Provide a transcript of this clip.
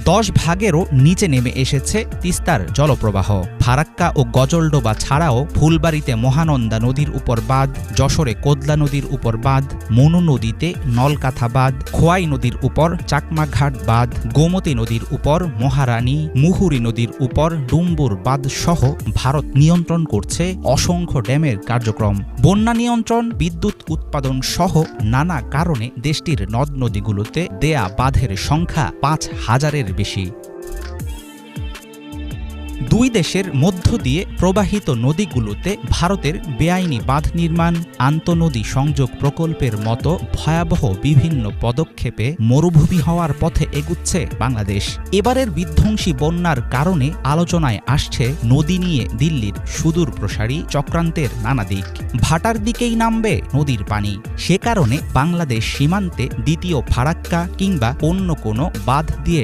10 ভাগেরও নিচে নেমে এসেছে তিস্তার জলপ্রবাহ। ফারাক্কা ও গজলডোবা ছাড়াও ফুলবাড়ীতে মহানন্দা নদীর উপর বাঁধ, যশোরে কোদলা নদীর উপর বাঁধ, মনু নদীতে নলকাথা বাঁধ, খোয়াই নদীর উপর চাকমাঘাট বাঁধ, গোমতী নদীর উপর মহারানী, মুহুরী নদীর উপর ডুম্বুর বাঁধ সহ ভারত নিয়ন্ত্রণ করছে অসংখ্য ড্যামের কার্যক্রম। বন্যা নিয়ন্ত্রণ, বিদ্যুৎ উৎপাদন সহ নানা কারণে দেশটির নদ নদীগুলোতে দেয়া বাঁধের সংখ্যা 5,000-এর বেশি। দুই দেশের মধ্য দিয়ে প্রবাহিত নদীগুলোতে ভারতের বেআইনি বাঁধ নির্মাণ, আন্তঃনদী সংযোগ প্রকল্পের মতো ভয়াবহ বিভিন্ন পদক্ষেপে মরুভূমি হওয়ার পথে এগুচ্ছে বাংলাদেশ। এবারের বিধ্বংসী বন্যার কারণে আলোচনায় আসছে নদী নিয়ে দিল্লির সুদূর প্রসারী চক্রান্তের নানা দিক। ভাটার দিকেই নামবে নদীর পানি। সে কারণে বাংলাদেশ সীমান্তে দ্বিতীয় ফারাক্কা কিংবা অন্য কোনো বাঁধ দিয়ে